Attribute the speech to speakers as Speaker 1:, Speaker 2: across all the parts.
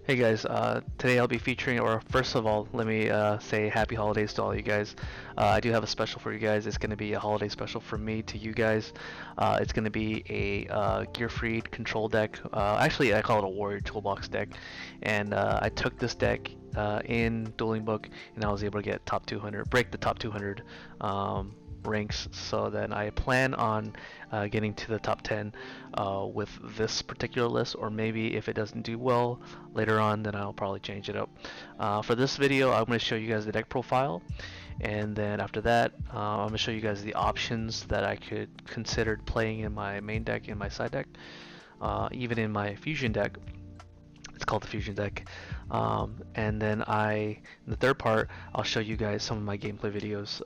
Speaker 1: Hey guys, today I'll be featuring, or first of all, let me say happy holidays to all you guys. I do have a special for you guys. It's going to be a holiday special from me to you guys. It's going to be a gear-freed control deck. Actually, I call it a warrior toolbox deck. And I took this deck in Duelingbook, and I was able to get top 200, break the top 200 ranks. So then I plan on getting to the top 10 with this particular list, or maybe if it doesn't do well later on, then I'll probably change it up. For this video, I'm going to show you guys the deck profile, and then after that, I'm going to show you guys the options that I could consider playing in my main deck and my side deck, even in my fusion deck. It's called the fusion deck. And then in the third part, I'll show you guys some of my gameplay videos,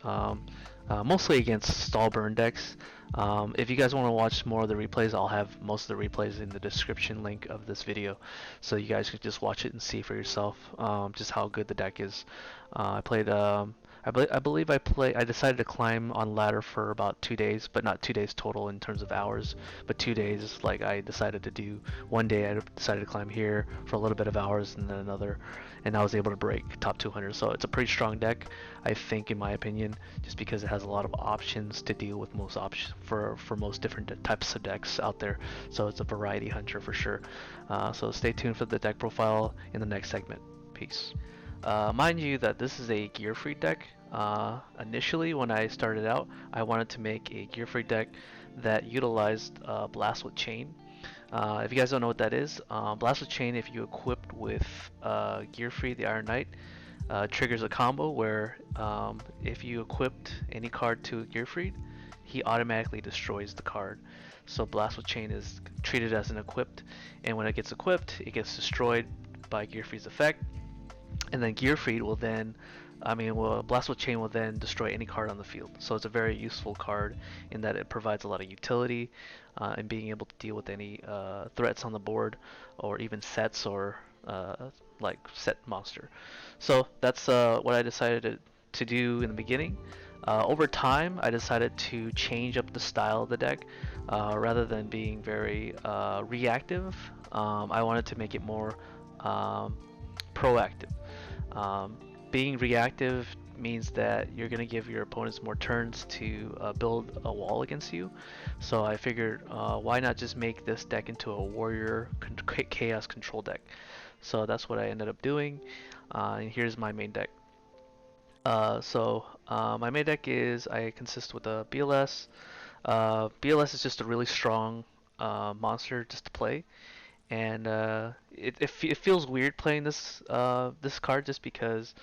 Speaker 1: mostly against stall burn decks. If you guys want to watch more of the replays, I'll have most of the replays in the description link of this video, so you guys can just watch it and see for yourself just how good the deck is. I played. I believe I decided to climb on ladder for about 2 days, but not 2 days total in terms of hours, but 2 days. Like I decided to do one day, I decided to climb here for a little bit of hours, and then another, and I was able to break top 200. So it's a pretty strong deck, I think, in my opinion, just because it has a lot of options to deal with most options for most different types of decks out there. So it's a variety hunter for sure. So stay tuned for the deck profile in the next segment. Peace. Mind you that this is a gear-free deck. Initially, when I started out, I wanted to make a gear-free deck that utilized Blast with Chain. If you guys don't know what that is, Blast with Chain, if you equipped with gear-free, the Iron Knight, triggers a combo where if you equipped any card to gear-free, he automatically destroys the card. So Blast with Chain is treated as an equipped, and when it gets equipped, it gets destroyed by gear-free's effect, and then Gearfried will then, Blast with Chain will then destroy any card on the field. So it's a very useful card in that it provides a lot of utility in being able to deal with any threats on the board, or even sets, or like set monster. So that's what I decided to do in the beginning. Over time, I decided to change up the style of the deck. Rather than being very reactive, I wanted to make it more proactive. Um, Being reactive means that you're going to give your opponents more turns to build a wall against you. So I figured, why not just make this deck into a warrior chaos control deck? So that's what I ended up doing. And here's my main deck. My main deck is, I consist with a BLS. BLS is just a really strong monster just to play, and it feels weird playing this card just because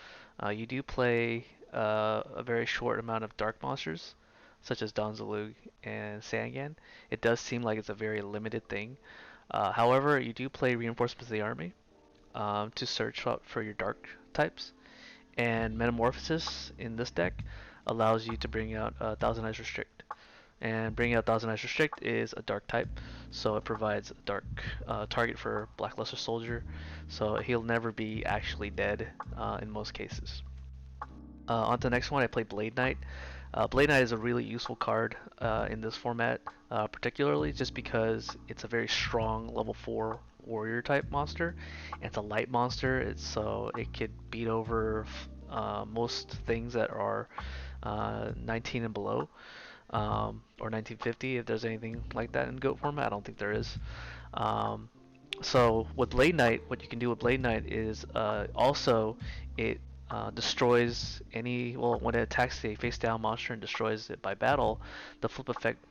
Speaker 1: you do play a very short amount of dark monsters, such as Donzalug and Sangan. It does seem like it's a very limited thing. However, you do play Reinforcements of the Army to search out for your dark types, and Metamorphosis in this deck allows you to bring out Thousand Eyes Restrict. And bringing out Thousand Eyes Restrict is a dark type, so it provides a dark target for Blackluster Soldier, so he'll never be actually dead in most cases. On to the next one, I play Blade Knight. Blade Knight is a really useful card in this format, particularly just because it's a very strong level 4 warrior type monster. And it's a light monster, so it could beat over most things that are 19 and below, or 1950 if there's anything like that in GOAT format. I don't think there is. So with Blade Knight, what you can do with Blade Knight is also it destroys when it attacks a face down monster and destroys it by battle, the flip effect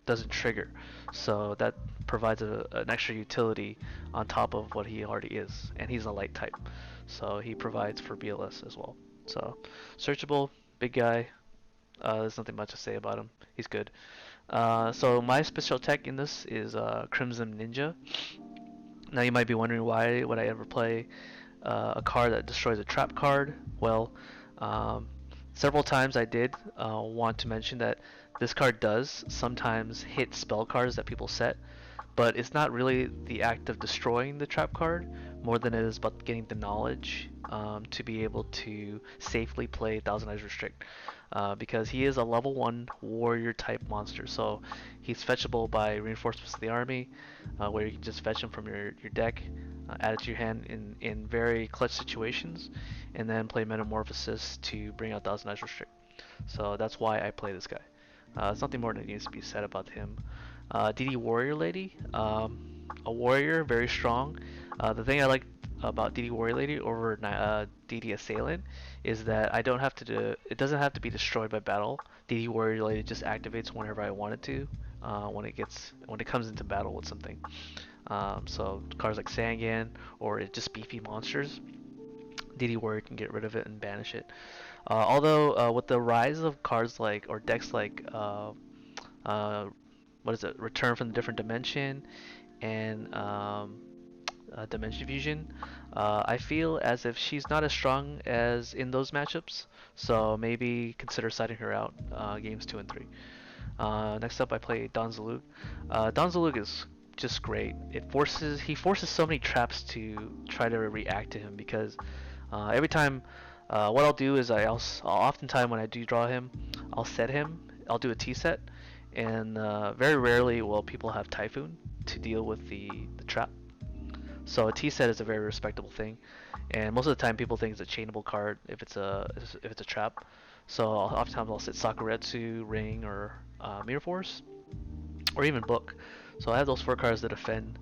Speaker 1: doesn't trigger. So that provides an extra utility on top of what he already is, and he's a light type, so he provides for BLS as well. So searchable, big guy. There's nothing much to say about him. He's good. So my special tech in this is Crimson Ninja. Now you might be wondering, why would I ever play a card that destroys a trap card? Well, several times I did want to mention that this card does sometimes hit spell cards that people set, but it's not really the act of destroying the trap card more than it is about getting the knowledge to be able to safely play Thousand Eyes Restrict. because he is a level 1 warrior type monster. So he's fetchable by reinforcements of the army, where you can just fetch him from your deck, add it to your hand in very clutch situations, and then play Metamorphosis to bring out Thousand Eyes Restrict. So that's why I play this guy. There's nothing more that needs to be said about him. DD Warrior Lady, a warrior, very strong. The thing I like about DD Warrior Lady over DD Assailant is that I don't have to do, it doesn't have to be destroyed by battle. DD Warrior Lady just activates whenever I want it to, when it comes into battle with something. So cards like Sangan or just beefy monsters, DD Warrior can get rid of it and banish it. Although with the rise of cards like or decks like uh, what is it? Return from the Different Dimension and Dimension Fusion. I feel as if she's not as strong as in those matchups, so maybe consider siding her out games 2 and 3. Next up, I play Don Zalug. Don Zalug is just great. He forces so many traps to try to react to him because every time, what I'll do is oftentimes when I do draw him, I'll set him. I'll do a T set, and very rarely will people have Typhoon to deal with the trap. So a T set is a very respectable thing, and most of the time people think it's a chainable card if it's a trap. So oftentimes I'll set Sakuretsu, Ring, or Mirror Force, or even Book. So I have those 4 cards that defend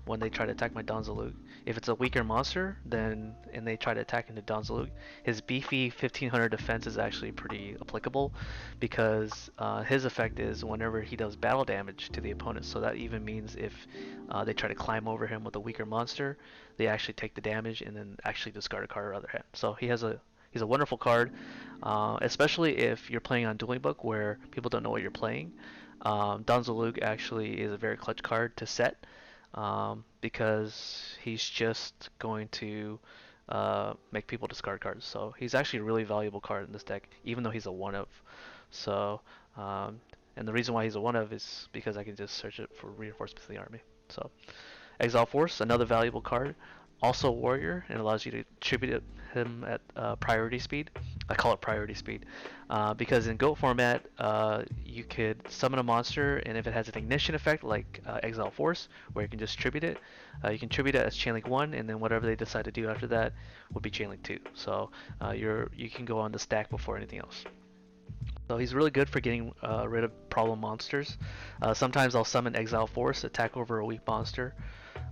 Speaker 1: when they try to attack my Donzalug. If it's a weaker monster, then and they try to attack into Donzalug, his beefy 1500 defense is actually pretty applicable because his effect is whenever he does battle damage to the opponent. So that even means if they try to climb over him with a weaker monster, they actually take the damage and then actually discard a card or other hand. So he's a wonderful card, especially if you're playing on Duelingbook where people don't know what you're playing. Donzalug actually is a very clutch card to set because he's just going to make people discard cards. So he's actually a really valuable card in this deck, even though he's a one of. So, and the reason why he's a one of is because I can just search it for reinforcements of the army. So, Exile Force, another valuable card, also warrior, and allows you to tribute him at priority speed. I call it priority speed because in GOAT format, you could summon a monster, and if it has an ignition effect like Exile Force, where you can just tribute it, you can tribute it as Chainlink 1, and then whatever they decide to do after that would be Chainlink 2. So you can go on the stack before anything else. So he's really good for getting rid of problem monsters. Sometimes I'll summon Exile Force, attack over a weak monster,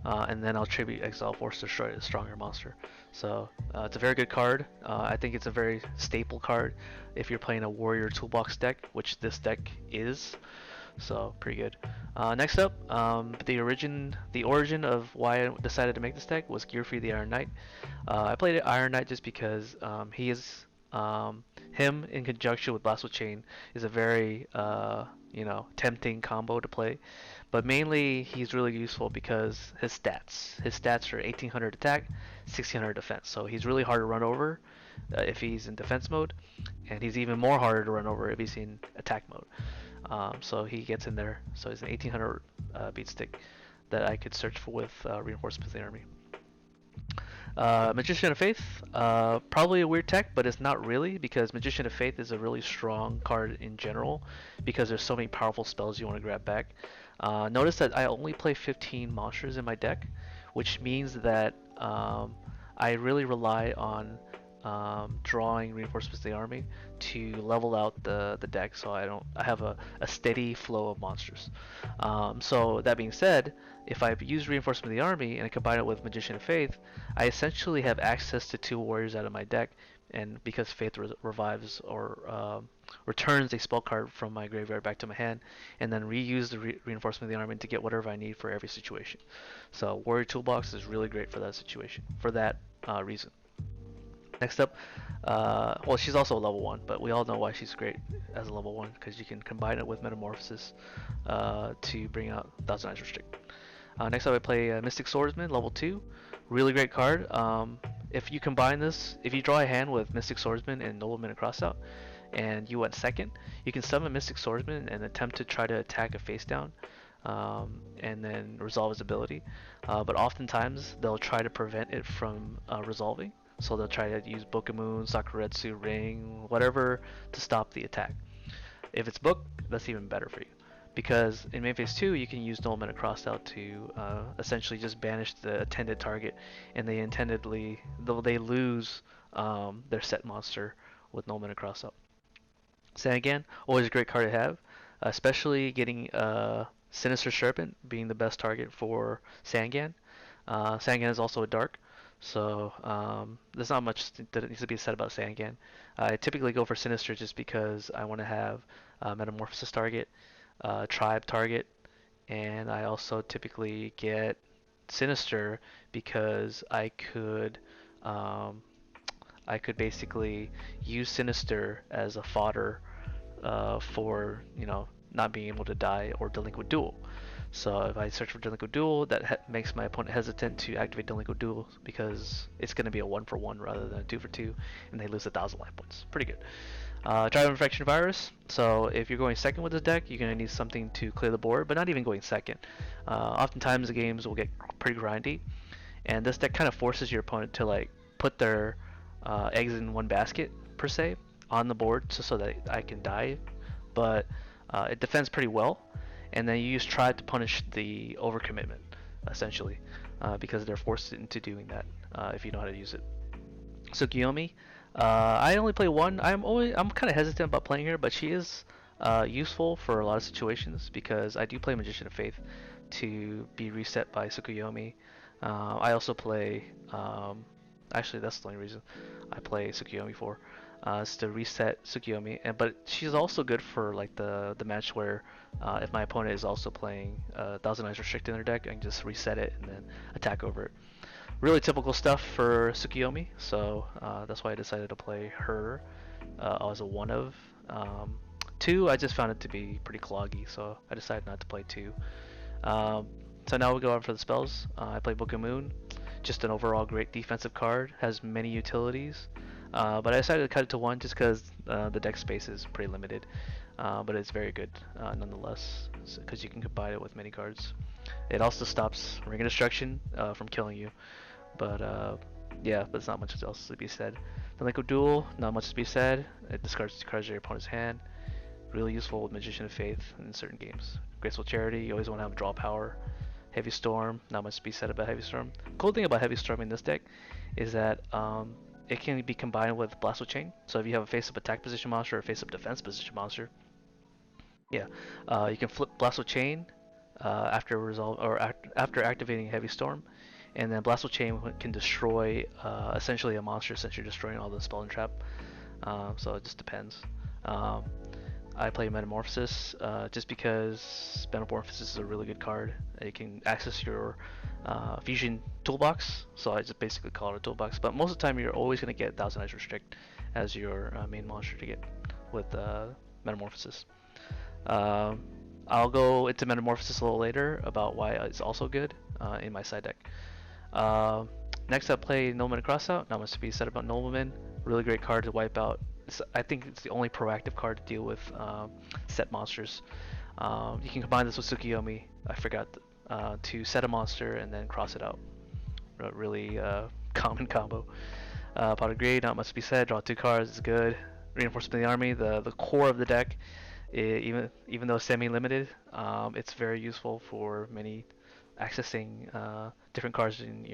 Speaker 1: and then I'll tribute Exile Force to destroy a stronger monster. So it's a very good card. I think it's a very staple card if you're playing a Warrior Toolbox deck, which this deck is. So pretty good. Next up, the origin of why I decided to make this deck was Gearfree the Iron Knight. I played Iron Knight just because he is him in conjunction with Blast with Chain is a very tempting combo to play. But mainly he's really useful because his stats. His stats are 1800 attack, 1600 defense. So he's really hard to run over if he's in defense mode, and he's even more harder to run over if he's in attack mode. So he gets in there. So he's an 1800 beat stick that I could search for with reinforcements of the army. Magician of Faith, probably a weird tech, but it's not really because Magician of Faith is a really strong card in general because there's so many powerful spells you want to grab back. Notice that I only play 15 monsters in my deck, which means that I really rely on drawing reinforcements of the army to level out the deck, so I have a steady flow of monsters. So that being said, if I use reinforcement of the army and I combine it with Magician of Faith, I essentially have access to 2 warriors out of my deck, and because Faith revives or returns a spell card from my graveyard back to my hand, and then reuse the reinforcement of the army to get whatever I need for every situation. So Warrior Toolbox is really great for that situation, for that reason. Next up, well, she's also a level 1, but we all know why she's great as a level 1, because you can combine it with Metamorphosis to bring out Thousand Eyes Restrict. Next up, I play Mystic Swordsman, level 2. Really great card. If you combine this, if you draw a hand with Mystic Swordsman and Nobleman and Crossout, and you went second, you can summon Mystic Swordsman and attempt to try to attack a face down, and then resolve his ability. But oftentimes, they'll try to prevent it from resolving. So they'll try to use Bokamoon, Sakuretsu, Ring, whatever to stop the attack. If it's Book, that's even better for you. Because in main phase 2, you can use Null Mana Crossout to essentially just banish the intended target, and they lose their set monster with Null Mana Crossout. Sangan, always a great card to have, especially getting Sinister Serpent being the best target for Sangan. Sangan is also a dark, so there's not much that needs to be said about Sangan. I typically go for Sinister just because I want to have Metamorphosis target, Tribe target, and I also typically get Sinister because um, I could basically use Sinister as a fodder for not being able to die or Delinquent Duel. So if I search for Delinquent Duel, that makes my opponent hesitant to activate Delinquent Duel because it's going to be a 1-for-1 rather than a 2-for-2, and they lose 1,000 life points. Pretty good. Drive Infection Virus. So if you're going second with this deck, you're going to need something to clear the board, but not even going second. Oftentimes the games will get pretty grindy, and this deck kind of forces your opponent to like put their eggs in one basket per se on the board just so that I can die, but it defends pretty well, and then you use Tribe to punish the overcommitment essentially because they're forced into doing that if you know how to use it. Tsukiyomi, I only play one. I'm kind of hesitant about playing her, but she is useful for a lot of situations because I do play Magician of Faith to be reset by Tsukuyomi. I also play. Actually, that's the only reason I play Tsukuyomi for. Is to reset Tsukuyomi, but she's also good for like the match where if my opponent is also playing Thousand Eyes Restrict in their deck, I can just reset it and then attack over it. Really typical stuff for Tsukuyomi, so that's why I decided to play her as a one of. Two, I just found it to be pretty cloggy, so I decided not to play two. Um, so now we go on for the spells. I play Book of Moon, just an overall great defensive card, has many utilities. But I decided to cut it to one just because the deck space is pretty limited. But it's very good nonetheless, because you can combine it with many cards. It also stops Ring of Destruction from killing you. But yeah, but there's not much else to be said. The Liquid Duel, not much to be said. It discards two cards of your opponent's hand. Really useful with Magician of Faith in certain games. Graceful Charity, you always want to have draw power. Heavy Storm, not much to be said about Heavy Storm. Cool thing about Heavy Storm in this deck is that it can be combined with Blast with Chain. So if you have a face-up attack position monster or a face-up defense position monster, yeah, you can flip Blast with Chain after activating Heavy Storm, and then Blast with Chain can destroy essentially a monster since you're destroying all the spell and trap. So it just depends. Um, I play Metamorphosis just because Metamorphosis is a really good card. You can access your Fusion Toolbox, so I just basically call it a Toolbox. But most of the time, you're always going to get Thousand Eyes Restrict as your main monster to get with Metamorphosis. Um, I'll go into Metamorphosis a little later about why it's also good in my side deck. Uh, Next, I play Nobleman Crossout. Not much to be said about Nobleman. Really great card to wipe out. I think it's the only proactive card to deal with set monsters. You can combine this with Tsukiyomi. I forgot to set a monster and then cross it out. Really common combo. Pot of Greed, not much to be said. Draw two cards, it's good. Reinforcement of the Army, the core of the deck. Even though semi-limited, it's very useful for many accessing different cards in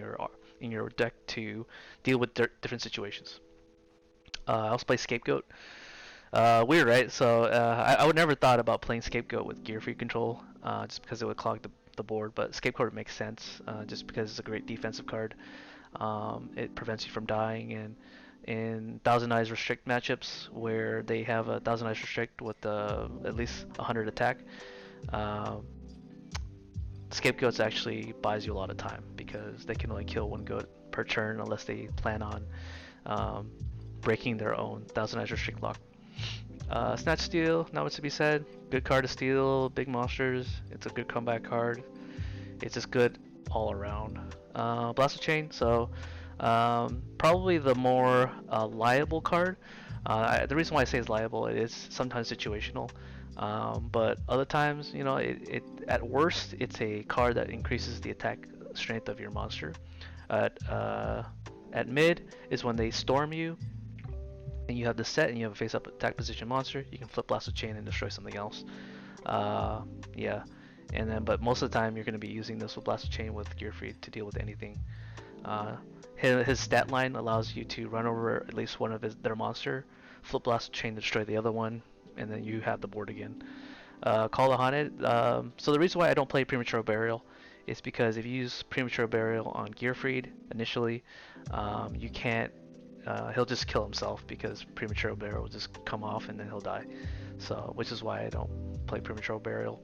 Speaker 1: your deck to deal with different situations. I also play Scapegoat. Weird, right? So I would never thought about playing Scapegoat with Gear Free Control, just because it would clog the board. But Scapegoat makes sense, just because it's a great defensive card. It prevents you from dying, and in Thousand Eyes Restrict matchups where they have a Thousand Eyes Restrict with at least 100 attack, um, Scapegoats actually buys you a lot of time because they can only kill one goat per turn unless they plan on um, breaking their own Thousand Eyes Restrict lock. Snatch Steal, not much to be said. Good card to steal, big monsters. It's a good comeback card. It's just good all around. Blast of Chain, so probably the more liable card. The reason why I say it's liable, it is sometimes situational. But other times, at worst, it's a card that increases the attack strength of your monster. At At mid is when they storm you, and you have the set, and you have a face-up attack position monster. You can flip Blast of Chain and destroy something else. Uh, yeah, and then but most of the time you're going to be using this with Blast of Chain with Gearfried to deal with anything. Uh, his stat line allows you to run over at least one of their monster, flip Blast Chain to destroy the other one, and then you have the board again. Call the Haunted. So the reason why I don't play Premature Burial is because if you use Premature Burial on Gearfried initially, you can't. He'll just kill himself because Premature Burial will just come off and then he'll die. So, which is why I don't play Premature Burial.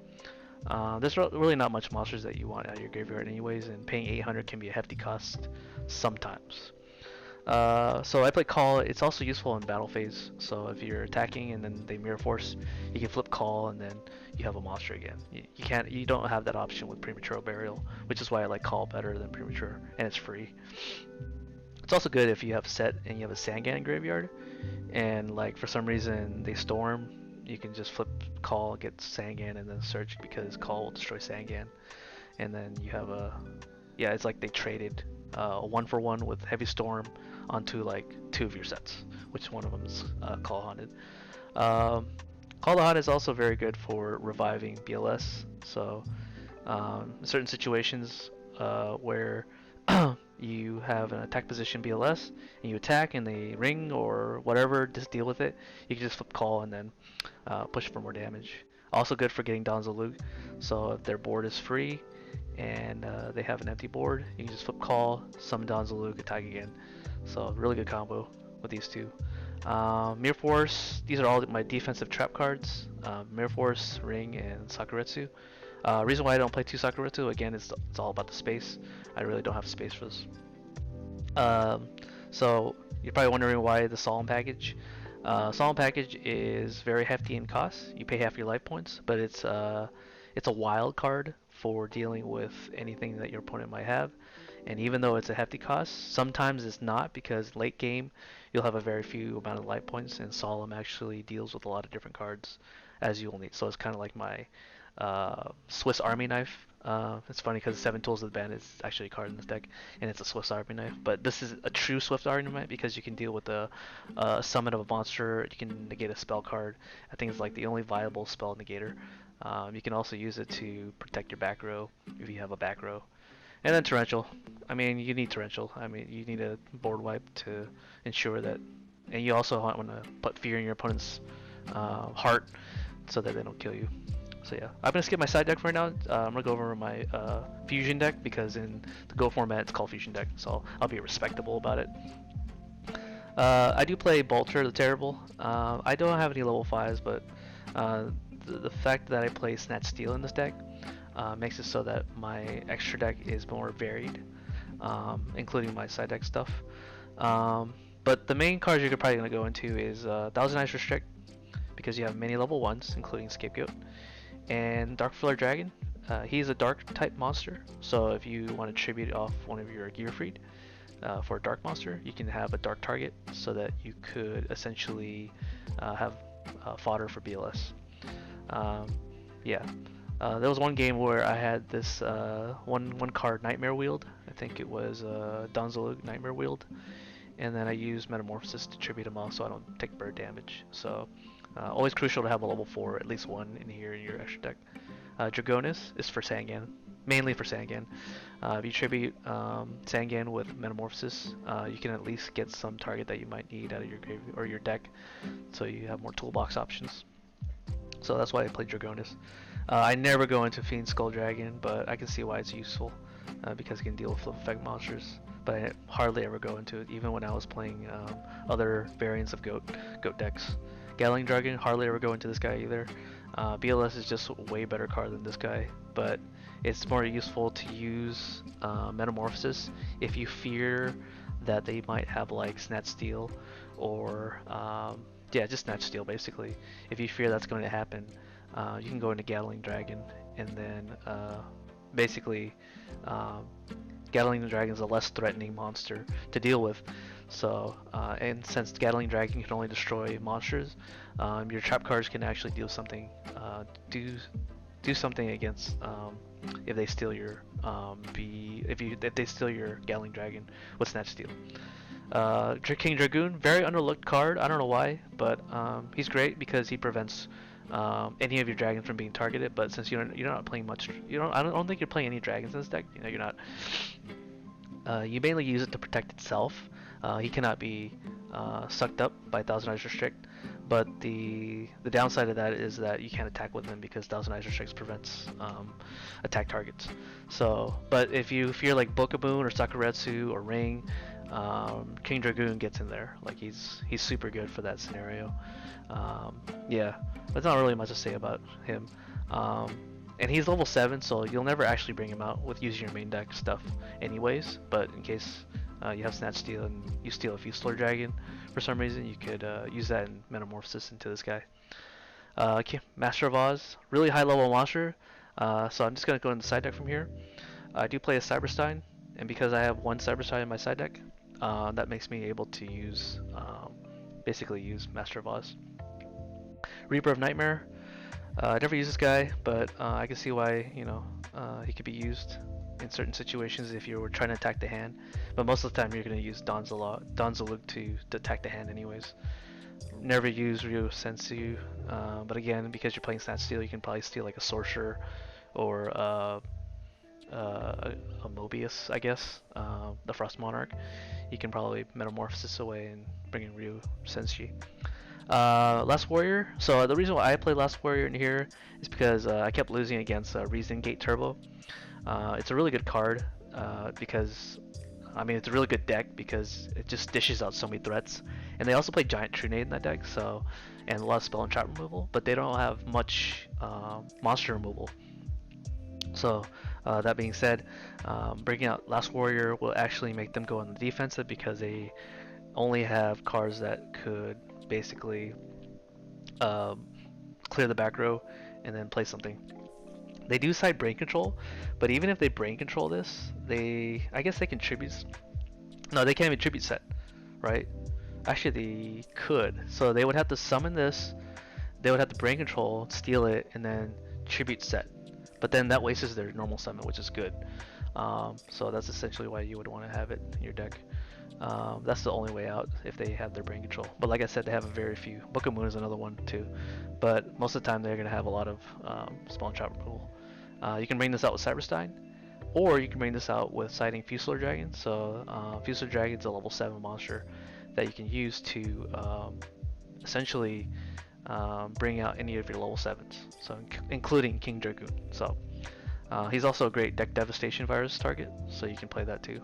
Speaker 1: There's really not much monsters that you want out of your graveyard anyways, and paying 800 can be a hefty cost sometimes. So I play Call. It's also useful in battle phase. So if you're attacking and then they Mirror Force, you can flip Call and then you have a monster again. You don't have that option with Premature Burial, which is why I like Call better than Premature, and it's free. It's also good if you have set and you have a Sangan graveyard, and like for some reason they storm, you can just flip Call, get Sangan, and then search because Call will destroy Sangan, and then you have a yeah. It's like they traded a 1-for-1 with Heavy Storm onto like two of your sets, which one of them is Call Haunted. Call the Haunted is also very good for reviving BLS. So in certain situations where you have an attack position BLS and you attack and they ring or whatever, just deal with it. You can just flip Call and then push for more damage. Also good for getting Donzalug. So if their board is free and they have an empty board, you can just flip Call, summon Donzalug, attack again. So really good combo with these two. Mirror Force, these are all my defensive trap cards. Mirror Force, Ring, and Sakuretsu. Reason why I don't play 2 Sakuretsu, again, it's all about the space. I really don't have space for this. So you're probably wondering why the Solemn package. Solemn package is very hefty in cost. You pay half your life points, but it's a wild card for dealing with anything that your opponent might have. And even though it's a hefty cost, sometimes it's not because late game you'll have a very few amount of life points, and Solemn actually deals with a lot of different cards as you will need. So it's kind of like my Swiss Army knife. It's funny because 7 Tools of the Band is actually a card in this deck, and it's a Swiss Army knife. But this is a true Swiss Army knife because you can deal with the summon of a monster. You can negate a spell card. I think it's like the only viable spell negator. You can also use it to protect your back row if you have a back row. And then Torrential. I mean, you need Torrential. I mean, you need a board wipe to ensure that. And you also want to put fear in your opponent's heart so that they don't kill you. So yeah, I'm going to skip my side deck for now. I'm going to go over my Fusion deck because in the Go format it's called Fusion deck. So I'll be respectable about it. I do play Bolter the Terrible. I don't have any level 5s, but the fact that I play Snatch Steel in this deck makes it so that my extra deck is more varied, including my side deck stuff. But the main cards you're probably going to go into is Thousand Eyes Restrict, because you have many level 1s, including Scapegoat, and Dark Flare Dragon. He's a dark type monster, so if you want to tribute off one of your Gearfried for a dark monster, you can have a dark target so that you could essentially have fodder for BLS. Yeah. There was one game where I had this one card Nightmare Wield. I think it was Donzalug Nightmare Wield, and then I used Metamorphosis to tribute him off so I don't take bird damage. So always crucial to have a level 4, at least one in here in your extra deck. Dragonis is for Sangan, mainly for Sangan. If you tribute Sangan with Metamorphosis, you can at least get some target that you might need out of your grave or your deck, so you have more toolbox options. So that's why I played Dragonis. I never go into Fiend Skull Dragon, but I can see why it's useful because it can deal with flip effect monsters. But I hardly ever go into it, even when I was playing other variants of Goat decks. Gatling Dragon, hardly ever go into this guy either. BLS is just a way better card than this guy, but it's more useful to use Metamorphosis if you fear that they might have like Snatch Steel or yeah, just Snatch Steel basically. If you fear that's going to happen, you can go into Gatling Dragon, and then basically Gatling Dragon is a less threatening monster to deal with. So, and since Gatling Dragon can only destroy monsters, your trap cards can actually do something, do something against if they steal your if they steal your Gatling Dragon with Snatch Steel. King Dragoon, very underlooked card. I don't know why, but he's great because he prevents any of your dragons from being targeted. But since you're not playing much, I don't think you're playing any dragons in this deck. You know, you're not. You mainly use it to protect itself. He cannot be sucked up by Thousand Eyes Restrict, but the downside of that is that you can't attack with him because Thousand Eyes Restrict prevents attack targets. So, but if you're like Bokaboon or Sakuretsu or Ring, King Dragoon gets in there. Like he's super good for that scenario. Yeah, there's not really much to say about him. And he's level 7, so you'll never actually bring him out with using your main deck stuff anyways, but in case you have Snatch Steal and you steal a Fusilier Dragon for some reason, you could use that in Metamorphosis into this guy. Okay, Master of Oz, really high level monster, so I'm just going to go in the side deck from here. I do play a Cyberstein, and because I have one Cyberstein in my side deck, that makes me able to use, basically use Master of Oz. Reaper of Nightmare, I never use this guy, but I can see why, he could be used in certain situations if you were trying to attack the hand. But most of the time you're going to use Donzalug to attack the hand anyways. Never use Ryo Sensu, but again, because you're playing Snatch Steal, you can probably steal like a Sorcerer or a Mobius, I guess, the Frost Monarch. You can probably Metamorphosis away and bring in Ryo Senshi. Last Warrior. So the reason why I played Last Warrior in here is because I kept losing against Reason Gate Turbo. It's a really good card because, I mean, it's a really good deck because it just dishes out so many threats. And they also play Giant Trunade in that deck, so, and a lot of spell and trap removal, but they don't have much monster removal. So that being said, bringing out Last Warrior will actually make them go on the defensive because they only have cards that could basically clear the back row and then play something. They do side brain control, but even if they brain control this, I guess they contribute. No, they can't even tribute set, right? Actually, they could. So they would have to summon this. They would have to brain control, steal it, and then tribute set. But then that wastes their normal summon, which is good. So that's essentially why you would want to have it in your deck. That's the only way out if they have their brain control. But like I said, they have a very few. Book of Moon is another one too. But most of the time they're going to have a lot of spell and trap removal. You can bring this out with Cyberstein, or you can bring this out with siding Fusilier Dragon. So Fusilier Dragon is a level 7 monster that you can use to essentially bring out any of your level 7s, so including King Dragoon. So he's also a great deck devastation virus target, so you can play that too.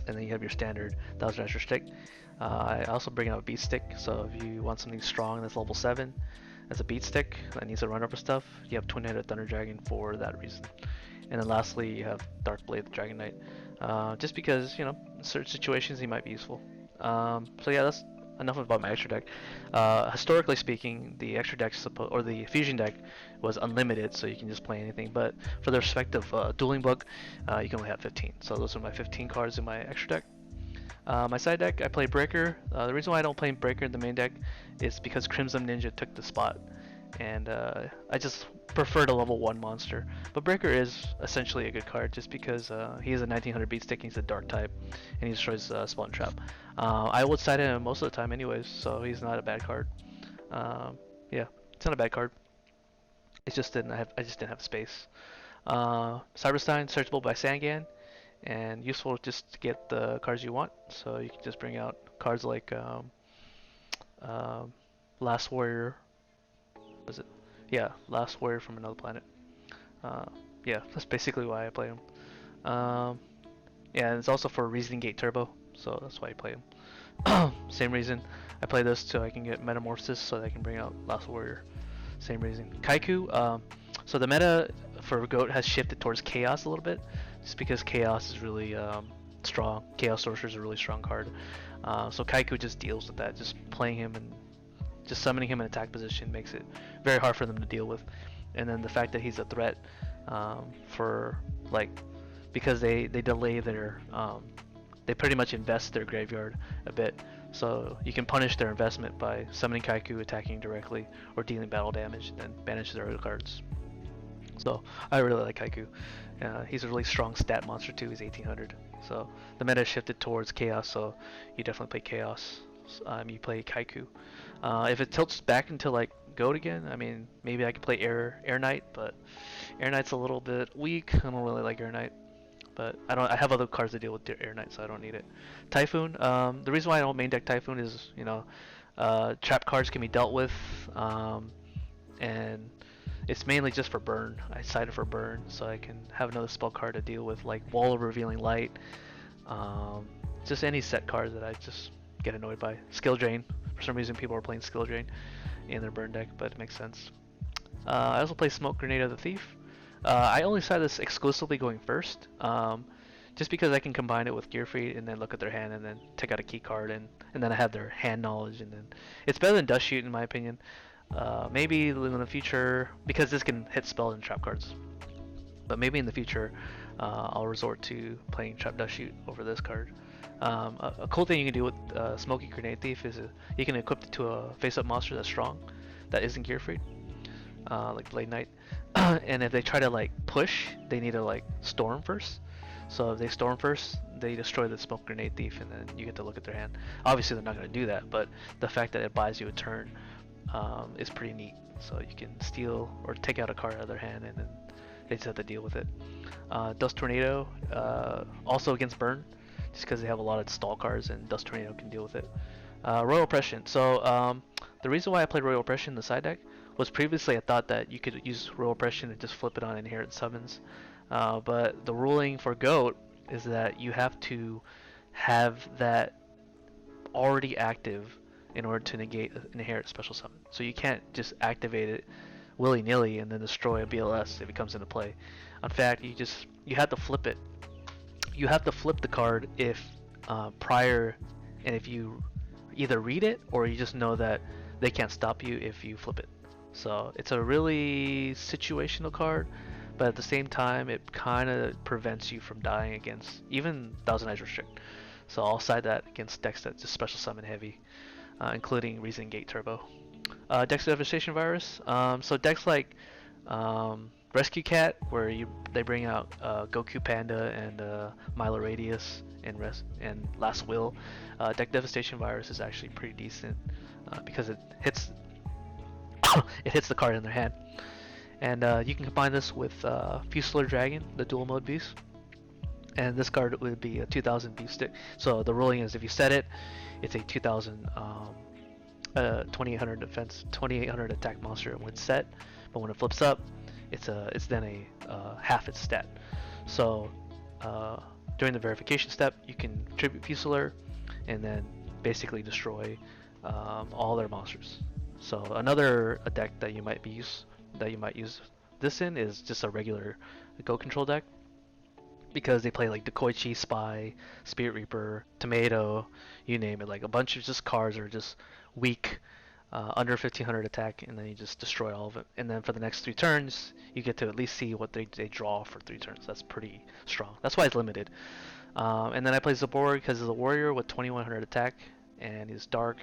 Speaker 1: And then you have your standard Thousand Eyes Stick. I also bring out a Beat Stick, so if you want something strong that's level 7 as a Beat Stick that needs to run over stuff, you have Twin-Headed Thunder Dragon for that reason. And then lastly, you have Dark Blade the Dragon Knight, just because, in certain situations he might be useful. So yeah, that's enough about my extra deck. Historically speaking, the extra deck or the fusion deck was unlimited, so you can just play anything. But for the respective Duelingbook, you can only have 15. So those are my 15 cards in my extra deck. My side deck, I play Breaker. The reason why I don't play Breaker in the main deck is because Crimson Ninja took the spot, and I just prefer the level 1 monster. But Breaker is essentially a good card just because he is a 1900 beat stick and he's a dark type, and he destroys Spell and Trap. I would side him most of the time anyways, so he's not a bad card. Yeah, it's not a bad card. I just didn't have space. Cyberstein, searchable by Sangan, and useful just to get the cards you want. So you can just bring out cards like Last Warrior. Was it? Yeah, Last Warrior from Another Planet. Yeah, that's basically why I play him. Yeah, and it's also for Reasoning Gate Turbo, so that's why I play him. Same reason. I play this so I can get Metamorphosis, so that I can bring out Last Warrior. Same reason. Kaiku, so the meta for Goat has shifted towards Chaos a little bit, just because Chaos is really strong. Chaos Sorcerer is a really strong card. So Kaiku just deals with that. Just playing him and just summoning him in attack position makes it very hard for them to deal with. And then the fact that he's a threat for, like, because they delay their, they pretty much invest their graveyard a bit. So you can punish their investment by summoning Kaiku, attacking directly, or dealing battle damage, and then banish their other cards. So I really like Kaiku. He's a really strong stat monster too. He's 1800. So the meta shifted towards chaos, so you definitely play chaos. You play Kaiku. If it tilts back into like goat again, I mean maybe I could play Air Knight, but Air Knight's a little bit weak. I don't really like Air Knight, but I have other cards to deal with Air Knight, so I don't need it. Typhoon. The reason why I don't main deck Typhoon is trap cards can be dealt with, and it's mainly just for burn. I cited for burn, so I can have another spell card to deal with, like Wall of Revealing Light. Um, just any set cards that I just get annoyed by. Skill Drain. For some reason, people are playing Skill Drain in their burn deck, but it makes sense. I also play Smoke Grenade of the Thief. I only saw this exclusively going first, just because I can combine it with Gearfried and then look at their hand and then take out a key card and then I have their hand knowledge, and then it's better than Dust Shoot in my opinion. Maybe in the future, because this can hit spell and trap cards, but maybe in the future I'll resort to playing Trap Dust Shoot over this card. A cool thing you can do with Smoky Grenade Thief is you can equip it to a face-up monster that's strong, that isn't Gearfried, like Blade Knight. And if they try to like push, they need to like storm first. So if they storm first, they destroy the Smoke Grenade Thief, and then you get to look at their hand. Obviously, they're not going to do that, but the fact that it buys you a turn is pretty neat. So you can steal or take out a card out of their hand, and then they just have to deal with it. Dust Tornado, also against burn, just because they have a lot of stall cards, and Dust Tornado can deal with it. Royal Oppression. So the reason why I played Royal Oppression in the side deck was previously I thought that you could use Royal Oppression and just flip it on Inherent Summons. But the ruling for GOAT is that you have to have that already active in order to negate an Inherent Special Summon. So you can't just activate it willy-nilly and then destroy a BLS if it comes into play. In fact, you have to flip it. You have to flip the card if prior, and if you either read it or you just know that they can't stop you if you flip it. So it's a really situational card, but at the same time it kind of prevents you from dying against even Thousand Eyes Restrict. So I'll side that against decks that just special summon heavy, including Reason Gate Turbo. Decks Devastation Virus. So decks like Rescue Cat, where they bring out Goku Panda and Milo Radius and Last Will. Deck Devastation Virus is actually pretty decent because it hits it hits the card in their hand. And you can combine this with Fusilier Dragon, the dual mode beast. And this card would be a 2000 beef stick. So the ruling is if you set it, it's a 2000 2800 defense, 2800 attack monster when it's set. But when it flips up, it's then a half its stat. So during the verification step, you can tribute Fusilier and then basically destroy all their monsters. So another deck that you might use this in is just a regular Go control deck, because they play like Decoichi, Spy, Spirit Reaper, Tomato, you name it. Like a bunch of just cards are just weak, under 1500 attack, and then you just destroy all of it. And then for the next 3 turns, you get to at least see what they draw for 3 turns. That's pretty strong. That's why it's limited. And then I play Zaborg because it's a warrior with 2100 attack, and he's dark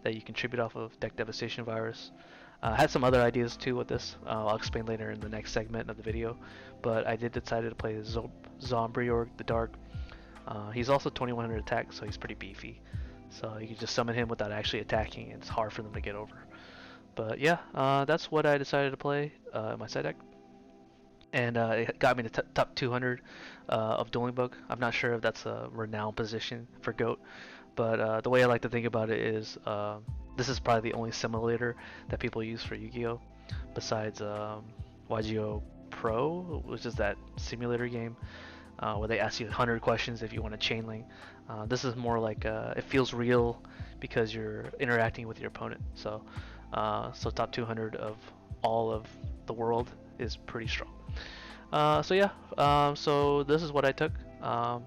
Speaker 1: that you contribute off of Deck Devastation Virus. I had some other ideas too with this. I'll explain later in the next segment of the video. But I did decide to play Zombriorg the Dark. He's also 2100 attack, so he's pretty beefy. So you can just summon him without actually attacking, and it's hard for them to get over. But yeah, that's what I decided to play in my side deck. And it got me to top 200 of Duelingbook. I'm not sure if that's a renowned position for GOAT, but the way I like to think about it is this is probably the only simulator that people use for Yu-Gi-Oh! Besides YGO Pro, which is that simulator game where they ask you 100 questions if you want to chain link. This is more like it feels real because you're interacting with your opponent. So top 200 of all of the world is pretty strong. So yeah, so this is what I took. I'm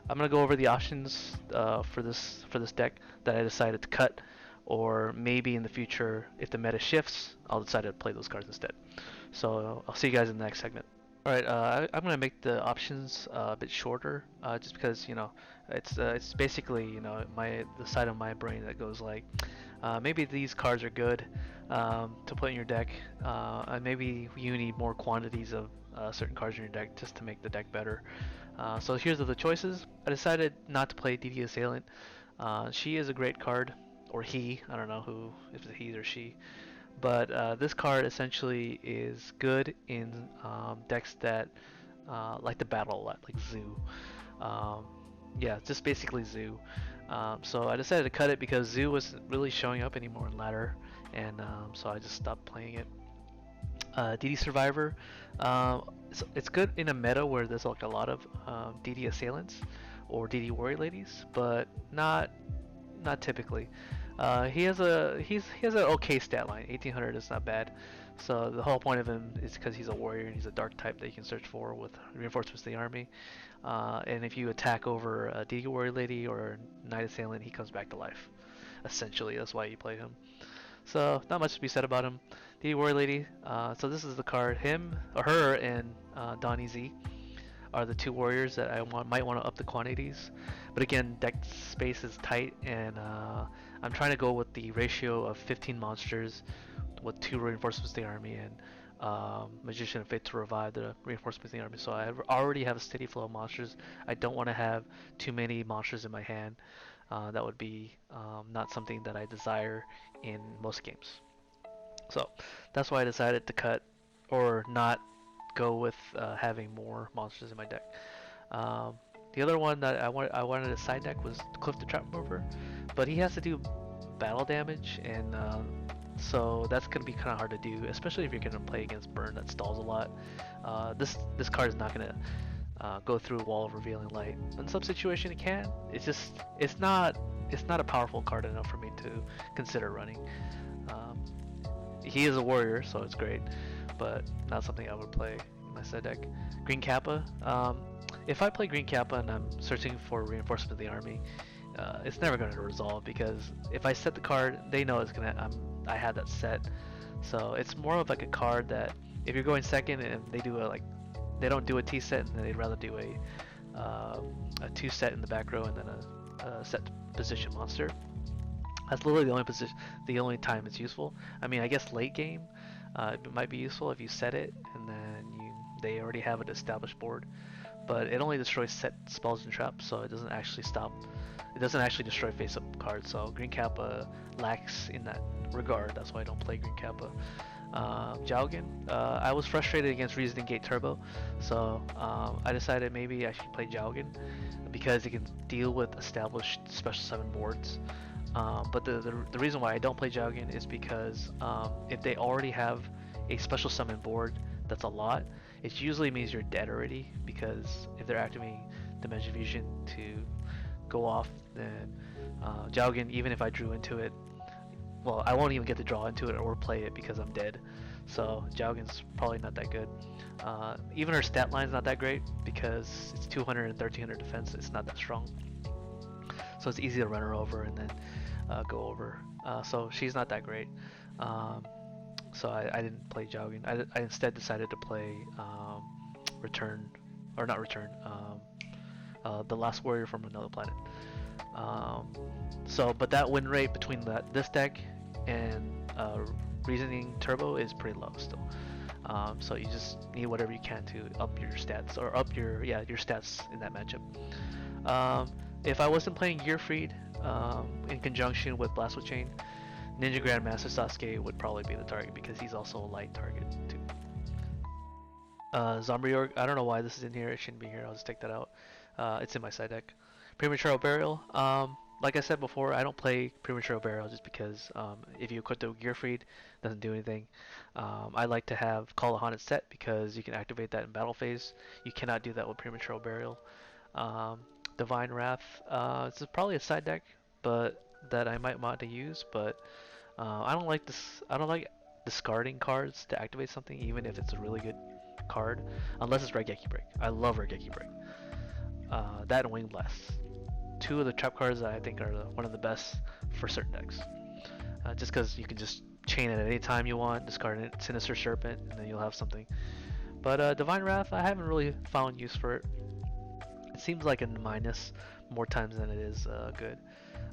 Speaker 1: gonna go over the options for this deck that I decided to cut, or maybe in the future, if the meta shifts, I'll decide to play those cards instead. So I'll see you guys in the next segment. All right, I'm gonna make the options a bit shorter, just because it's basically the side of my brain that goes like, maybe these cards are good to put in your deck, and maybe you need more quantities of certain cards in your deck just to make the deck better. So here's the choices. I decided not to play DD Assailant. She is a great card, or he. I don't know who, if it's he or she. But this card essentially is good in decks that like to battle a lot, like Zoo. Um, yeah, just basically Zoo. So I decided to cut it because Zoo wasn't really showing up anymore in ladder, and so I just stopped playing it. DD Survivor, it's good in a meta where there's like a lot of DD Assailants or DD Warrior Ladies, but not typically. He has an okay stat line. 1800 is not bad. So the whole point of him is because he's a warrior and he's a dark type that you can search for with reinforcements of the army. And if you attack over a DD Warrior Lady or Knight Assailant, he comes back to life. Essentially, that's why you play him. So not much to be said about him. The Warrior Lady. So this is the card. Him or her and Donnie Z are the two warriors that might want to up the quantities. But again, deck space is tight, and I'm trying to go with the ratio of 15 monsters with 2 reinforcements of the army and Magician of Fate to revive the reinforcements of the army. So I already have a steady flow of monsters. I don't want to have too many monsters in my hand. That would be not something that I desire in most games. So that's why I decided to cut or not go with having more monsters in my deck. Um, the other one that I wanted a side deck was Cliff the Trap Mover, but he has to do battle damage, and so that's gonna be kind of hard to do, especially if you're gonna play against Burn that stalls a lot. This card is not gonna go through Wall of Revealing Light. In some situation, it can. It's not a powerful card enough for me to consider running. Um, he is a warrior, so it's great, but not something I would play in my side deck. Green Kappa. If I play Green Kappa and I'm searching for reinforcement of the army, it's never going to resolve because if I set the card, they know it's gonna. I had that set, so it's more of like a card that if you're going second and they do a like, they don't do a T set and they'd rather do a 2 set in the back row and then a set position monster. That's literally the only time it's useful. I mean, I guess late game, it might be useful if you set it and then they already have an established board. But it only destroys set spells and traps, so it doesn't actually stop. It doesn't actually destroy face-up cards. So Green Kappa lacks in that regard. That's why I don't play Green Kappa. Jowgen, I was frustrated against Reasoning Gate Turbo, so I decided maybe I should play Jowgen because it can deal with established special summon boards. But the reason why I don't play Jowgen is because if they already have a special summon board that's a lot, it usually means you're dead already, because if they're activating Dimension Fusion to go off, then Jowgen, even if I drew into it, well, I won't even get to draw into it or play it because I'm dead. So Jowgen's probably not that good. Even her stat line's not that great because it's 200 and 1300 defense. It's not that strong. So it's easy to run her over and then go over. So she's not that great. So I didn't play Jowgen. I instead decided to play Return, or not Return, the Last Warrior from Another Planet. But that win rate between this deck and Reasoning Turbo is pretty low still. So you just need whatever you can to up your stats, or up your stats in that matchup. If I wasn't playing Gearfried in conjunction with Blast with Chain, Ninja Grandmaster Sasuke would probably be the target because he's also a light target too. Zombie Org, I don't know why this is in here. It shouldn't be here. I'll just take that out. It's in my side deck. Premature Burial. Like I said before, I don't play Premature Burial just because if you equip the Gearfried, it doesn't do anything. I like to have Call of Haunted set because you can activate that in battle phase. You cannot do that with Premature Burial. Divine Wrath. This is probably a side deck, but that I might want to use, but I don't like this. I don't like discarding cards to activate something, even if it's a really good card, unless it's Regeki Break. I love Regeki Break. That and Wing Blast. Two of the trap cards that I think are one of the best for certain decks. Just because you can just chain it at any time you want, discard it, Sinister Serpent, and then you'll have something. But Divine Wrath, I haven't really found use for it. It seems like a minus more times than it is good.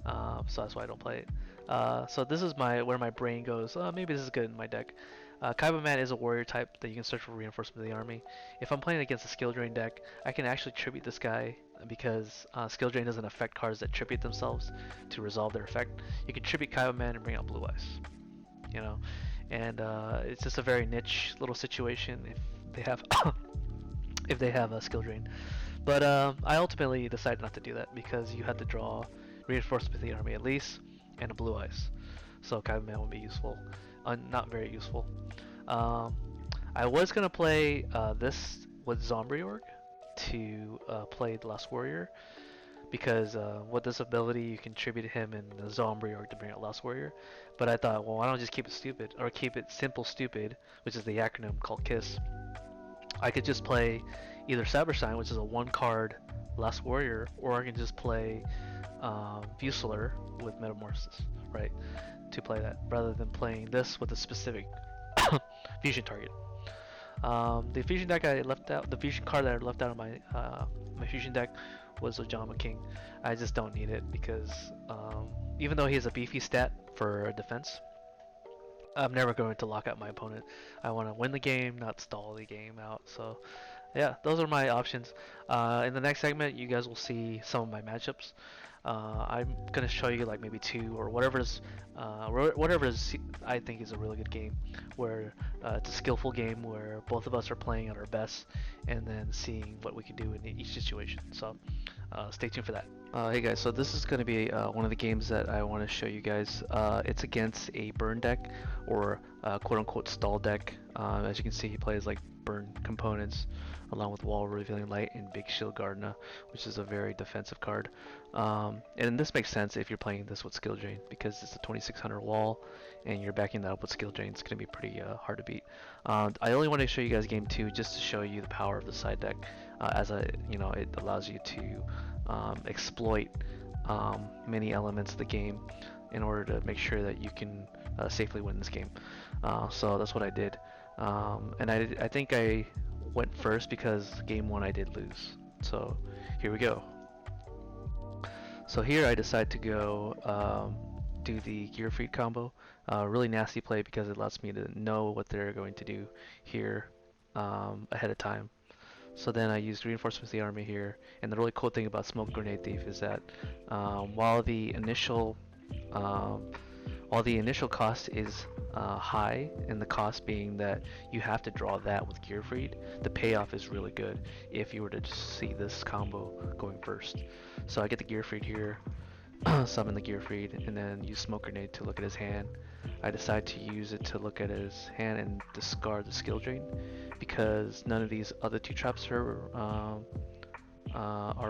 Speaker 1: So that's why I don't play it. So this is where my brain goes. Maybe this is good in my deck. Kaiba Man is a warrior type that you can search for reinforcement of the army. If I'm playing against a skill drain deck, I can actually tribute this guy because skill drain doesn't affect cards that tribute themselves to resolve their effect. You can tribute Kaiba Man and bring out Blue Eyes, you know, and it's just a very niche little situation if they have if they have a skill drain. But I ultimately decided not to do that because you had to draw reinforcements of the army at least and a Blue Eyes. So Kaiba Man would be useful, not very useful. Um, I was gonna play this with Zombriorg to play the Last Warrior because with this ability you can tribute him and the Zombriorg to bring out Last Warrior. But I thought, well, why don't I just keep it stupid or keep it simple stupid, which is the acronym called KISS. I could just play either Saberstein, which is a one card Last Warrior, or I can just play Fusilier with Metamorphosis, right? To play that, rather than playing this with a specific fusion target. The fusion deck I left out, the fusion card that I left out of my fusion deck was Ojama King. I just don't need it because even though he has a beefy stat for defense, I'm never going to lock out my opponent. I want to win the game, not stall the game out. So, yeah, those are my options. In the next segment, you guys will see some of my matchups. I'm gonna show you like maybe two or whatever is I think is a really good game, where it's a skillful game where both of us are playing at our best, and then seeing what we can do in each situation. So, stay tuned for that. Hey guys, so this is going to be one of the games that I want to show you guys. It's against a burn deck or quote-unquote stall deck. As you can see, he plays like burn components along with Wall Revealing Light and Big Shield Gardna, which is a very defensive card. And this makes sense if you're playing this with Skill Drain because it's a 2600 wall and you're backing that up with Skill Drain. It's going to be pretty hard to beat. I only want to show you guys game 2 just to show you the power of the side deck, it allows you to exploit many elements of the game in order to make sure that you can safely win this game. So that's what I did. And I think I went first because game 1 I did lose. So here we go. So here I decide to go do the Gear Freed combo. Really nasty play because it allows me to know what they're going to do here ahead of time. So then I used Reinforcements of the Army here, and the really cool thing about Smoke Grenade Thief is that while the initial cost is high, and the cost being that you have to draw that with Gear Freed, the payoff is really good if you were to just see this combo going first. So I get the Gear Freed here, summon the Gear Freed, and then use Smoke Grenade to look at his hand. I decide to use it to look at his hand and discard the Skill Drain because none of these other two traps are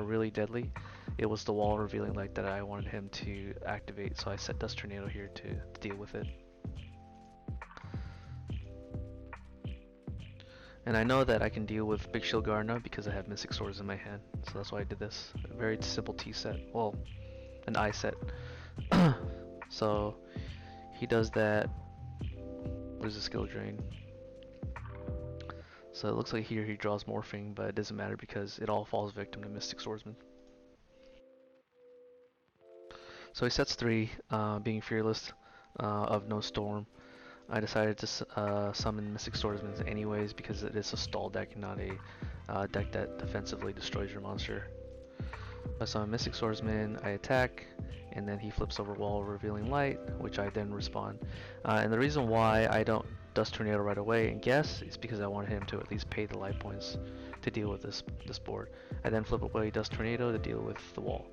Speaker 1: really deadly. It was the Wall Revealing Light that I wanted him to activate, so I set Dust Tornado here to deal with it. And I know that I can deal with Big Shield Gardna because I have Mystic Swords in my hand, so that's why I did this. A very simple T set, well, an I set. So he does that, loses Skill Drain. So it looks like here he draws Morphing, but it doesn't matter because it all falls victim to Mystic Swordsman. So he sets 3, being fearless of no storm. I decided to summon Mystic Swordsman anyways because it is a stall deck and not a deck that defensively destroys your monster. I summon Mystic Swordsman, I attack, and then he flips over Wall Revealing Light, which I then respond. And the reason why I don't Dust Tornado right away and guess is because I wanted him to at least pay the life points to deal with this board. I then flip away Dust Tornado to deal with the wall.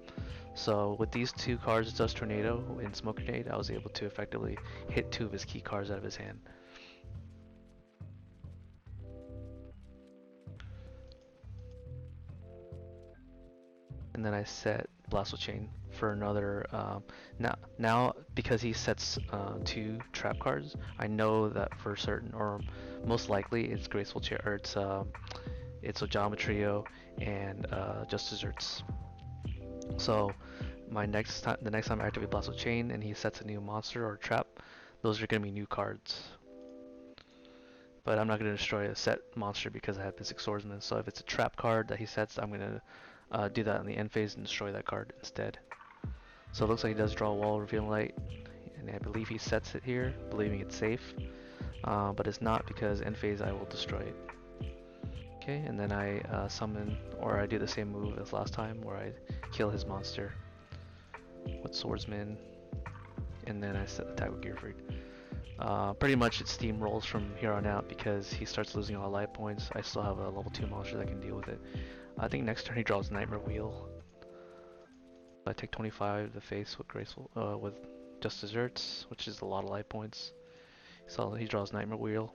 Speaker 1: So with these two cards, Dust Tornado and Smoke Grenade, I was able to effectively hit 2 of his key cards out of his hand. And then I set Blast Chain for another. Now because he sets 2 trap cards, I know that for certain, or most likely, it's Graceful Chair, or it's Ojama Trio and Just Desserts. So the next time I activate Blast Chain and he sets a new monster or trap, those are gonna be new cards. But I'm not going to destroy a set monster because I have Mystic Swordsman. So if it's a trap card that he sets, I'm going to do that in the end phase and destroy that card instead. So it looks like he does draw a wall, Revealing Light, and I believe he sets it here, believing it's safe. But it's not because end phase I will destroy it. Okay, and then I summon, or I do the same move as last time where I kill his monster with Swordsman, and then I set attack with Gearfried. Pretty much it steamrolls from here on out because he starts losing all life points. I still have a level 2 monster that can deal with it. I think next turn he draws Nightmare Wheel. I take 25 to face with Graceful, with just desserts, which is a lot of life points. So he draws Nightmare Wheel.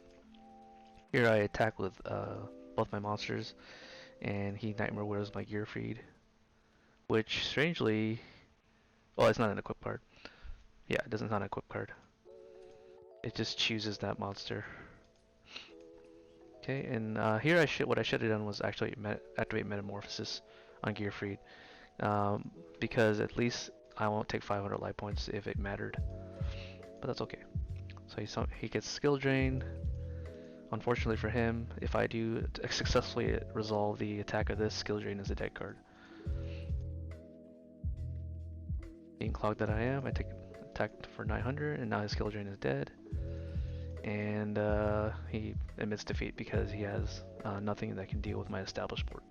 Speaker 1: Here I attack with both my monsters, and he Nightmare Wheels my Gearfried, which strangely, well, it's not an equip card. Yeah, it doesn't sound an equip card. It just chooses that monster. Okay, and here what I should have done was actually activate Metamorphosis on Gearfried, because at least I won't take 500 life points if it mattered, but that's okay. So he gets skill drain. Unfortunately for him, if I do successfully resolve the attack of this, skill drain is a dead card. Being clogged that I am, I take attack for 900, and now his skill drain is dead. And he admits defeat because he has nothing that can deal with my established board.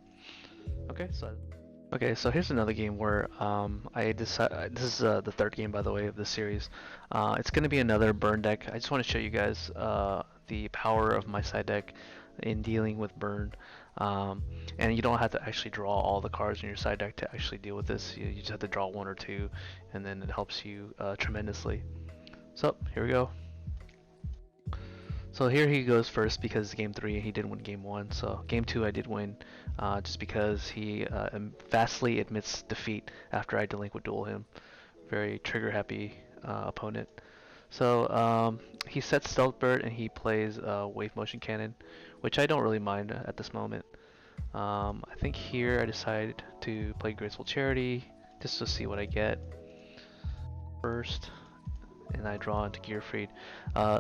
Speaker 1: Okay, so here's another game where I decide. This is the third game, by the way, of this series. It's going to be another burn deck. I just want to show you guys the power of my side deck in dealing with burn. And you don't have to actually draw all the cards in your side deck to actually deal with this. You just have to draw one or two, and then it helps you tremendously. So here we go. So here he goes first because game 3 he did win game 1. So game 2 I did win just because he vastly admits defeat after I delinquent duel him. Very trigger happy opponent. So he sets Stealth Bird and he plays Wave Motion Cannon, which I don't really mind at this moment. I think here I decided to play Graceful Charity just to see what I get first. And I draw into Gearfried.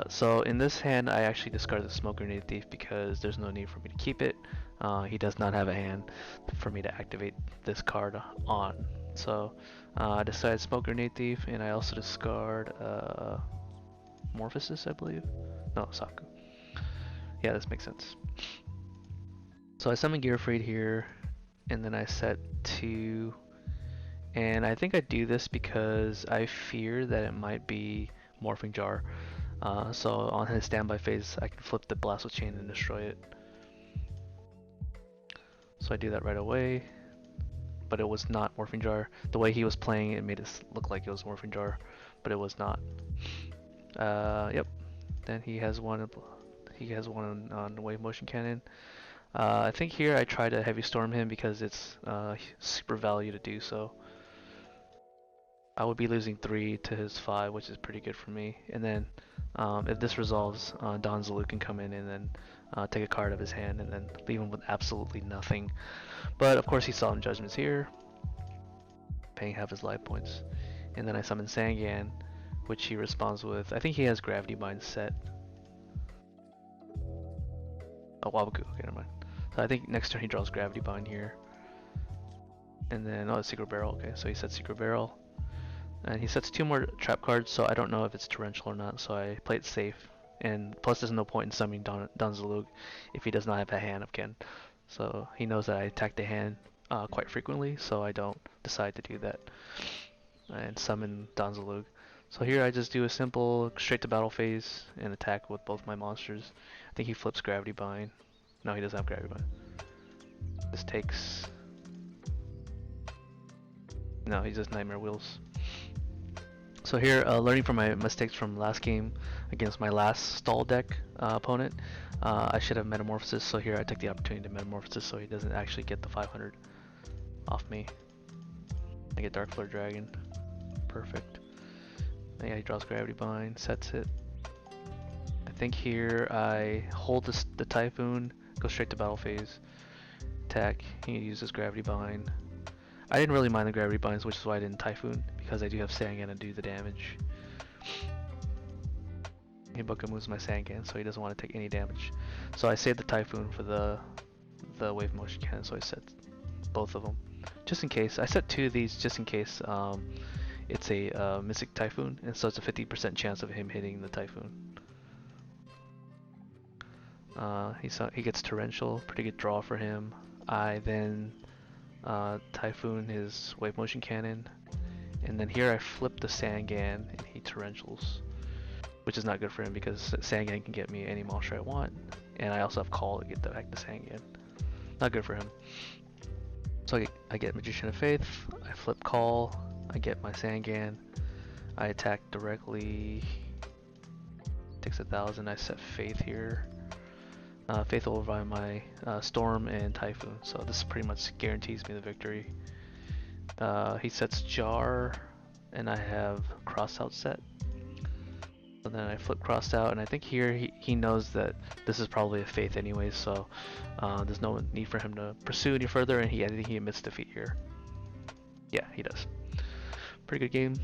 Speaker 1: So in this hand, I actually discard the Smoke Grenade Thief because there's no need for me to keep it. He does not have a hand for me to activate this card on. So I decided Smoke Grenade Thief, and I also discard Morphosis, I believe. No, Saku. Yeah, this makes sense. So I summon Gearfried here, and then I set 2. And I think I do this because I fear that it might be Morphing Jar. So on his standby phase, I can flip the Blast with Chain and destroy it. So I do that right away. But it was not Morphing Jar. The way he was playing it made it look like it was Morphing Jar, but it was not. Yep. Then he has one. He has one on the Wave Motion Cannon. I think here I try to Heavy Storm him because it's super value to do so. I would be losing 3 to his 5, which is pretty good for me. And then if this resolves, Don Zalu can come in and then take a card of his hand and then leave him with absolutely nothing. But of course he saw Judgments here, paying half his life points. And then I summon Sangan, which he responds with, I think he has Gravity Bind set. Oh, Wabaku, okay, never mind. So I think next turn he draws Gravity Bind here. And then, oh, Secret Barrel, okay, so he sets Secret Barrel. And he sets 2 more trap cards, so I don't know if it's torrential or not, so I play it safe. And plus there's no point in summoning Don Zalug if he does not have a hand of Ken. So he knows that I attack the hand quite frequently, so I don't decide to do that. And summon Don Zalug. So here I just do a simple straight to battle phase and attack with both my monsters. I think he flips Gravity Bind. No, he doesn't have Gravity Bind. This takes... No, he just Nightmare Wheels. So here, learning from my mistakes from last game against my last stall deck opponent, I should have Metamorphosis, so here I took the opportunity to Metamorphosis so he doesn't actually get the 500 off me. I get Dark Flare Dragon. Perfect. And yeah, he draws Gravity Bind, sets it. I think here I hold the Typhoon, go straight to battle phase, attack, he uses Gravity Bind. I didn't really mind the Gravity Binds, which is why I didn't Typhoon, because I do have Sangan to do the damage. He Bucka moves my Sangan, so he doesn't want to take any damage. So I saved the Typhoon for the Wave Motion Cannon, so I set both of them. Just in case. I set 2 of these just in case it's a Mystic Typhoon, and so it's a 50% chance of him hitting the Typhoon. He gets Torrential, pretty good draw for him. I then Typhoon his Wave Motion Cannon, and then here I flip the Sangan and he Torrentials, which is not good for him because Sangan can get me any monster I want, and I also have Call to get back the Sangan. Not good for him. So I get Magician of Faith, I flip Call, I get my Sangan, I attack directly, takes 1,000, I set Faith here. Faith will revive my Storm and Typhoon, so this pretty much guarantees me the victory. He sets Jar, and I have Cross Out set. So then I flip Crossed Out, and I think here he knows that this is probably a Faith anyways, so there's no need for him to pursue any further, and I think he admits defeat here. Yeah, he does. Pretty good game.